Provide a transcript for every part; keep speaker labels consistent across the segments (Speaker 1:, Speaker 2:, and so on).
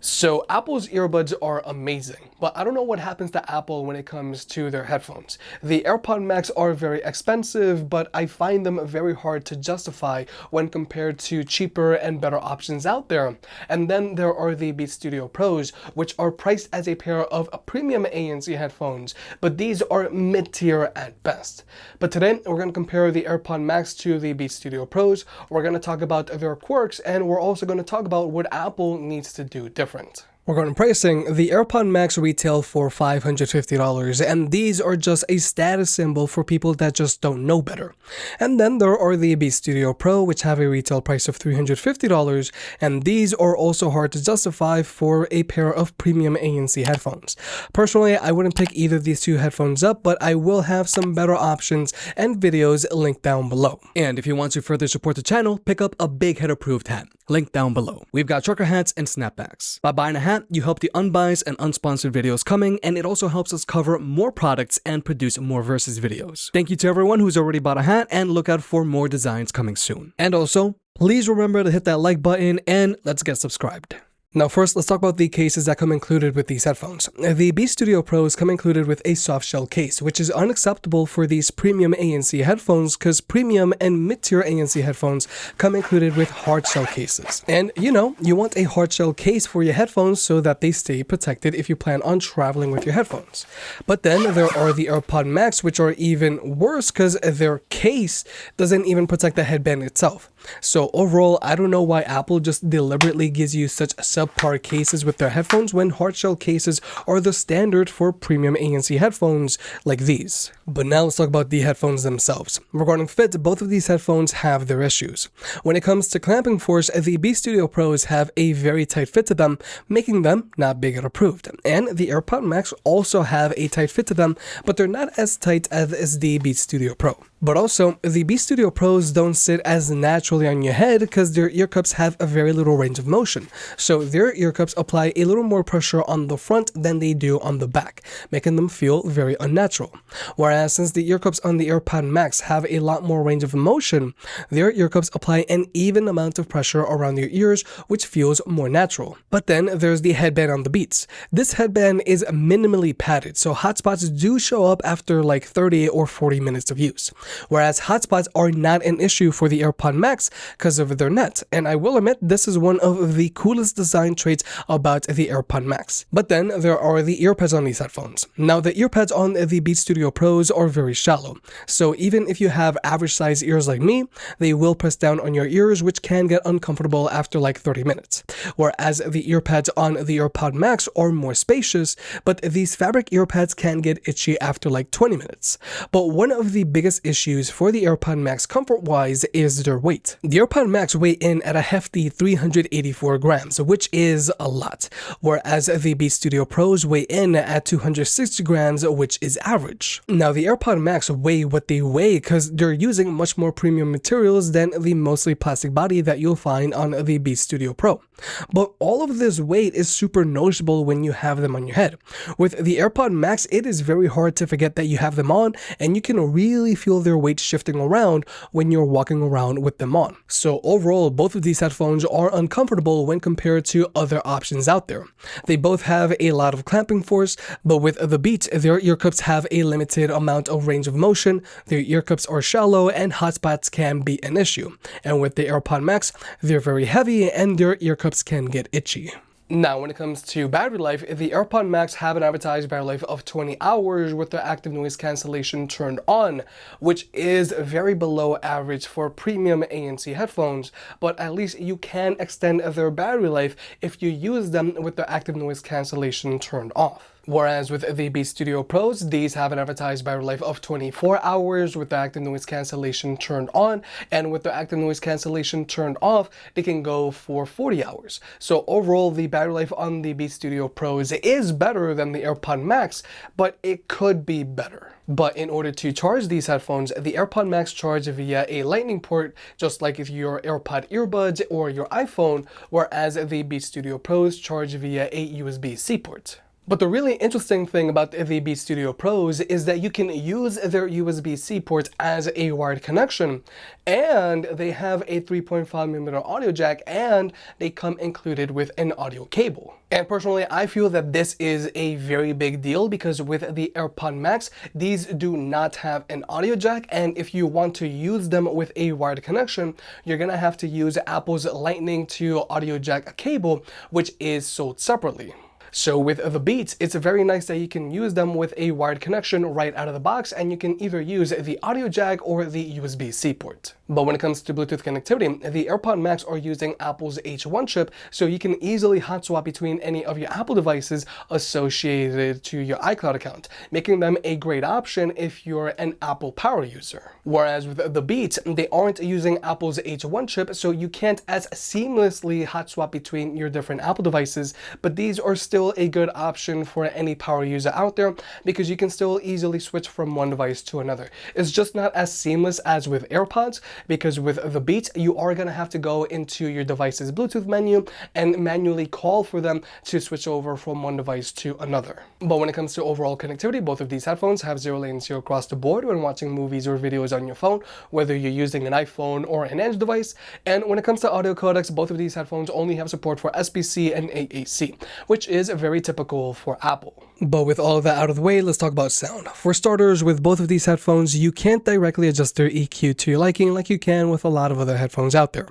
Speaker 1: So Apple's earbuds are amazing, but I don't know what happens to Apple when it comes to their headphones. The AirPods Max are very expensive, but I find them very hard to justify when compared to cheaper and better options out there. And then there are the Beats Studio Pros, which are priced as a pair of premium ANC headphones, but these are mid-tier at best. But today we're going to compare the AirPods Max to the Beats Studio Pros. We're going to talk about their quirks, and we're also going to talk about what Apple needs to do different. Regarding pricing, the AirPods Max retail for $550, and these are just a status symbol for people that just don't know better. And then there are the Beats Studio Pro, which have a retail price of $350, and these are also hard to justify for a pair of premium ANC headphones. Personally, I wouldn't pick either of these two headphones up, but I will have some better options and videos linked down below. And if you want to further support the channel, pick up a Big Head approved hat, linked down below. We've got trucker hats and snapbacks. By buying a hat, you help the unbiased and unsponsored videos coming, and it also helps us cover more products and produce more versus videos. Thank you to everyone who's already bought a hat, and look out for more designs coming soon. And also, please remember to hit that like button, and let's get subscribed. Now first, let's talk about the cases that come included with these headphones. The Beats Studio Pros come included with a soft shell case, which is unacceptable for these premium ANC headphones because premium and mid-tier ANC headphones come included with hard shell cases. And you know, you want a hard shell case for your headphones so that they stay protected if you plan on traveling with your headphones. But then there are the AirPods Max, which are even worse because their case doesn't even protect the headband itself. So overall, I don't know why Apple just deliberately gives you such subpar cases with their headphones when hard shell cases are the standard for premium ANC headphones like these. But now let's talk about the headphones themselves. Regarding fit, both of these headphones have their issues. When it comes to clamping force, the Beats Studio Pros have a very tight fit to them, making them not Big Head approved. And the AirPods Max also have a tight fit to them, but they're not as tight as the Beats Studio Pro. But also, the Beats Studio Pros don't sit as naturally on your head because their ear cups have a very little range of motion. So their ear cups apply a little more pressure on the front than they do on the back, making them feel very unnatural. Whereas since the ear cups on the AirPods Max have a lot more range of motion, their ear cups apply an even amount of pressure around your ears, which feels more natural. But then there's the headband on the Beats. This headband is minimally padded, so hotspots do show up after like 30 or 40 minutes of use. Whereas hotspots are not an issue for the AirPods Max because of their net, and I will admit this is one of the coolest design traits about the AirPods Max. But then there are the earpads on these headphones. Now the earpads on the Beats Studio Pros are very shallow, so even if you have average size ears like me, they will press down on your ears, which can get uncomfortable after like 30 minutes. Whereas the earpads on the AirPods Max are more spacious, but these fabric earpads can get itchy after like 20 minutes. But one of the biggest issues for the AirPods Max comfort-wise is their weight. The AirPods Max weigh in at a hefty 384 grams, which is a lot, whereas the Beats Studio Pros weigh in at 260 grams, which is average. Now the AirPods Max weigh what they weigh because they're using much more premium materials than the mostly plastic body that you'll find on the Beats Studio Pro. But all of this weight is super noticeable when you have them on your head. With the AirPods Max, it is very hard to forget that you have them on, and you can really feel their weight shifting around when you're walking around with them on. So overall, both of these headphones are uncomfortable when compared to other options out there. They both have a lot of clamping force, but with the Beats, their ear cups have a limited amount of range of motion, their ear cups are shallow, and hotspots can be an issue. And with the AirPods Max, they're very heavy and their ear cups can get itchy. Now, when it comes to battery life, the AirPods Max have an advertised battery life of 20 hours with the active noise cancellation turned on, which is very below average for premium ANC headphones, but at least you can extend their battery life if you use them with the active noise cancellation turned off. Whereas with the Beats Studio Pros, these have an advertised battery life of 24 hours with the active noise cancellation turned on, and with the active noise cancellation turned off, they can go for 40 hours. So overall, the battery life on the Beats Studio Pros is better than the AirPods Max, but it could be better. But in order to charge these headphones, the AirPods Max charge via a lightning port, just like if your AirPods earbuds or your iPhone, whereas the Beats Studio Pros charge via a USB-C port. But the really interesting thing about the Beats Studio Pros is that you can use their USB-C ports as a wired connection, and they have a 3.5mm audio jack, and they come included with an audio cable. And personally, I feel that this is a very big deal because with the AirPod Max, these do not have an audio jack, and if you want to use them with a wired connection, you're gonna have to use Apple's Lightning to audio jack cable, which is sold separately. So with the Beats, it's very nice that you can use them with a wired connection right out of the box, and you can either use the audio jack or the USB-C port. But when it comes to Bluetooth connectivity, the AirPod Max are using Apple's H1 chip, so you can easily hot swap between any of your Apple devices associated to your iCloud account, making them a great option if you're an Apple Power user. Whereas with the Beats, they aren't using Apple's H1 chip, so you can't as seamlessly hot swap between your different Apple devices, but these are still a good option for any power user out there because you can still easily switch from one device to another. It's just not as seamless as with AirPods, because with the Beats, you are going to have to go into your device's Bluetooth menu and manually call for them to switch over from one device to another. But when it comes to overall connectivity, both of these headphones have zero latency across the board when watching movies or videos on your phone, whether you're using an iPhone or an Android device. And when it comes to audio codecs, both of these headphones only have support for SBC and AAC, which is very typical for Apple. But with all of that out of the way, let's talk about sound. For starters, with both of these headphones, you can't directly adjust their EQ to your liking like you can with a lot of other headphones out there.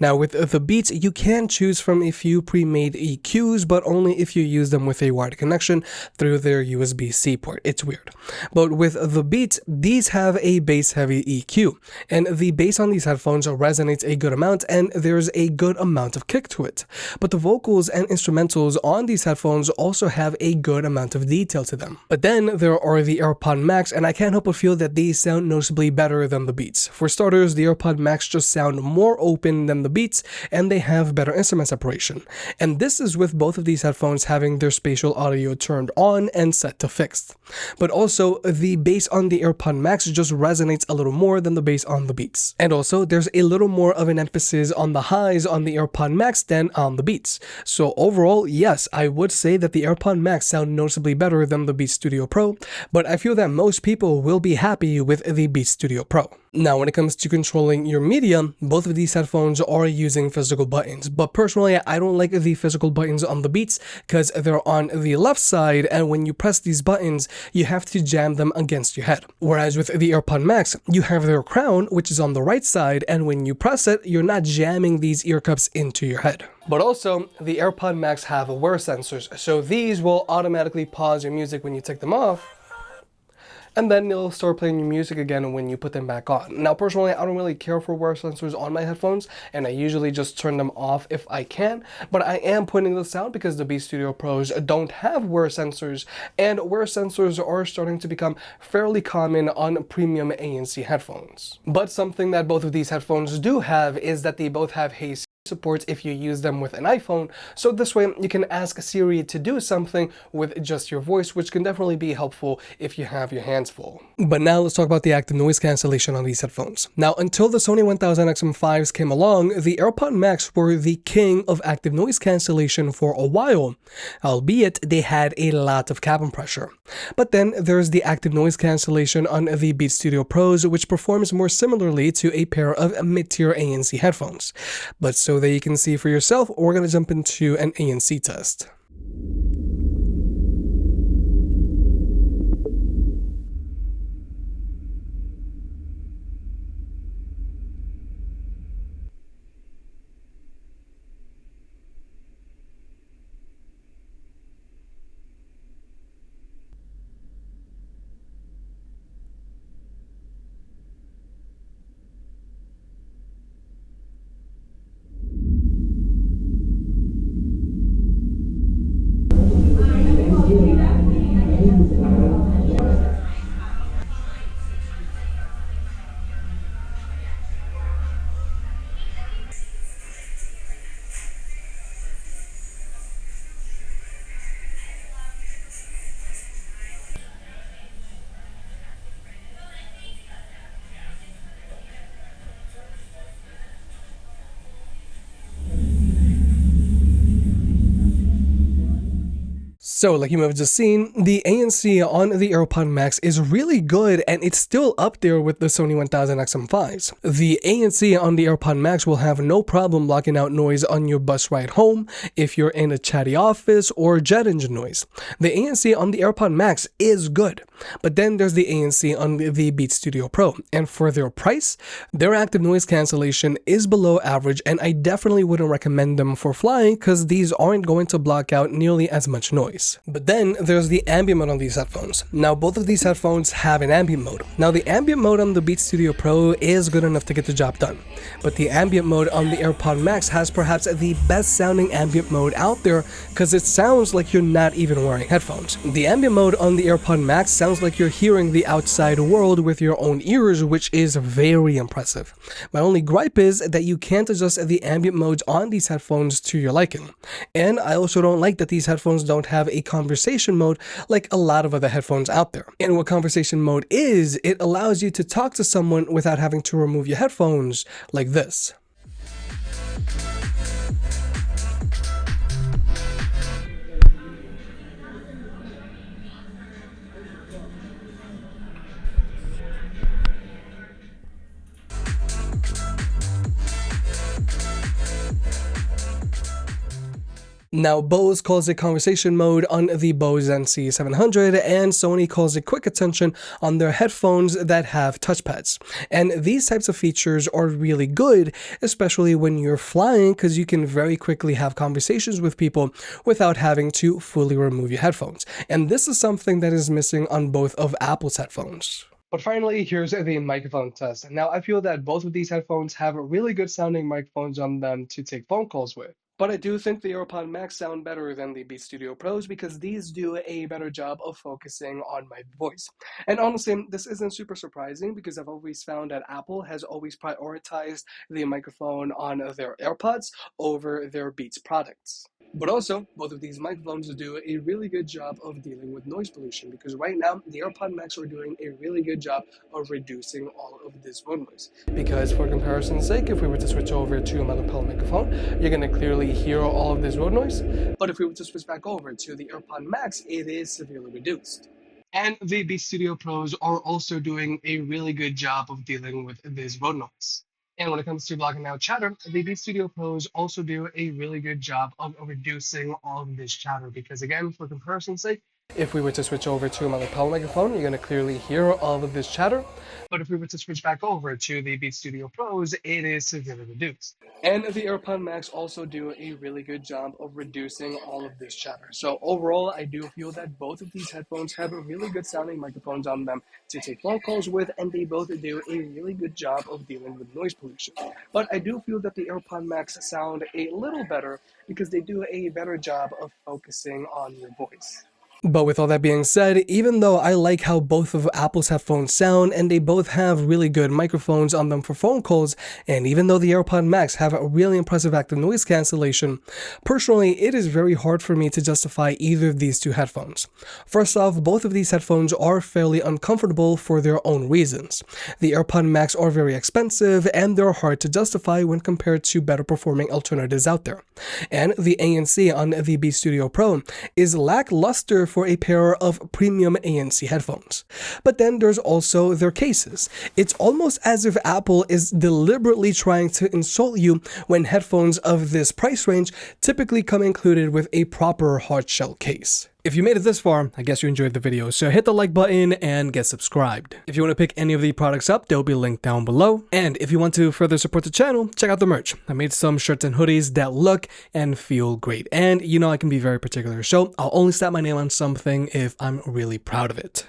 Speaker 1: Now with the Beats, you can choose from a few pre-made EQs, but only if you use them with a wired connection through their USB-C port. It's weird. But with the Beats, these have a bass-heavy EQ, and the bass on these headphones resonates a good amount, and there's a good amount of kick to it. But the vocals and instrumentals on these headphones also have a good amount of detail to them. But then there are the AirPod Max, and I can't help but feel that these sound noticeably better than the Beats. For starters, the AirPod Max just sound more open than the Beats, and they have better instrument separation. And this is with both of these headphones having their spatial audio turned on and set to fixed. But also, the bass on the AirPod Max just resonates a little more than the bass on the Beats. And also, there's a little more of an emphasis on the highs on the AirPod Max than on the Beats. So overall, yes, I would say that the AirPod Max sound noticeably better than the Beats Studio Pro, but I feel that most people will be happy with the Beats Studio Pro. Now, when it comes to controlling your media, both of these headphones are using physical buttons, but personally, I don't like the physical buttons on the Beats because they're on the left side, and when you press these buttons, you have to jam them against your head. Whereas with the AirPod Max, you have their crown, which is on the right side, and when you press it, you're not jamming these ear cups into your head. But also, the AirPod Max have wear sensors, so these will automatically pause your music when you take them off, and then they'll start playing your music again when you put them back on. Now, personally, I don't really care for wear sensors on my headphones, and I usually just turn them off if I can, but I am pointing this out because the Beats Studio Pros don't have wear sensors, and wear sensors are starting to become fairly common on premium ANC headphones. But something that both of these headphones do have is that they both have Hey support if you use them with an iPhone, so this way you can ask Siri to do something with just your voice, which can definitely be helpful if you have your hands full. But now let's talk about the active noise cancellation on these headphones. Now, until the Sony 1000XM5s came along, the AirPod Max were the king of active noise cancellation for a while, albeit they had a lot of cabin pressure. But then there's the active noise cancellation on the Beats Studio Pros, which performs more similarly to a pair of mid-tier ANC headphones. But so that you can see for yourself, we're going to jump into an ANC test. So, like you may have just seen, the ANC on the AirPod Max is really good, and it's still up there with the Sony 1000XM5s. The ANC on the AirPod Max will have no problem blocking out noise on your bus ride home, if you're in a chatty office, or jet engine noise. The ANC on the AirPod Max is good, but then there's the ANC on the Beats Studio Pro, and for their price, their active noise cancellation is below average, and I definitely wouldn't recommend them for flying because these aren't going to block out nearly as much noise. But then there's the ambient mode on these headphones. Now both of these headphones have an ambient mode. Now the ambient mode on the Beats Studio Pro is good enough to get the job done, but the ambient mode on the AirPod Max has perhaps the best sounding ambient mode out there because it sounds like you're not even wearing headphones. The ambient mode on the AirPod Max sounds like you're hearing the outside world with your own ears, which is very impressive. My only gripe is that you can't adjust the ambient modes on these headphones to your liking. And I also don't like that these headphones don't have a conversation mode like a lot of other headphones out there. And what conversation mode is, it allows you to talk to someone without having to remove your headphones like this. Now, Bose calls it conversation mode on the Bose QC45, and Sony calls it quick attention on their headphones that have touchpads. And these types of features are really good, especially when you're flying, because you can very quickly have conversations with people without having to fully remove your headphones. And this is something that is missing on both of Apple's headphones. But finally, here's the microphone test. Now, I feel that both of these headphones have really good sounding microphones on them to take phone calls with. But I do think the AirPod Max sound better than the Beats Studio Pros because these do a better job of focusing on my voice. And honestly, this isn't super surprising because I've always found that Apple has always prioritized the microphone on their AirPods over their Beats products. But also, both of these microphones do a really good job of dealing with noise pollution because right now, the AirPod Max are doing a really good job of reducing all of this road noise. Because for comparison's sake, if we were to switch over to my lapel microphone, you're going to clearly hear all of this road noise. But if we were to switch back over to the AirPod Max, it is severely reduced. And the Beats Studio Pros are also doing a really good job of dealing with this road noise. And when it comes to blocking out chatter, the Beats Studio Pros also do a really good job of reducing all of this chatter because, again, for comparison's sake, if we were to switch over to my lapel microphone, you're going to clearly hear all of this chatter. But if we were to switch back over to the Beats Studio Pros, it is severely reduced. And the AirPod Max also do a really good job of reducing all of this chatter. So overall, I do feel that both of these headphones have really good sounding microphones on them to take phone calls with, and they both do a really good job of dealing with noise pollution. But I do feel that the AirPod Max sound a little better because they do a better job of focusing on your voice. But with all that being said, even though I like how both of Apple's headphones sound and they both have really good microphones on them for phone calls, and even though the AirPod Max have a really impressive active noise cancellation, personally it is very hard for me to justify either of these two headphones. First off, both of these headphones are fairly uncomfortable for their own reasons. The AirPod Max are very expensive and they're hard to justify when compared to better performing alternatives out there. And the ANC on the Beats Studio Pro is lackluster for a pair of premium ANC headphones. But then there's also their cases. It's almost as if Apple is deliberately trying to insult you when headphones of this price range typically come included with a proper hard shell case. If you made it this far, I guess you enjoyed the video, so hit the like button and get subscribed. If you want to pick any of the products up, they'll be linked down below. And if you want to further support the channel, check out the merch. I made some shirts and hoodies that look and feel great. And you know I can be very particular, so I'll only slap my name on something if I'm really proud of it.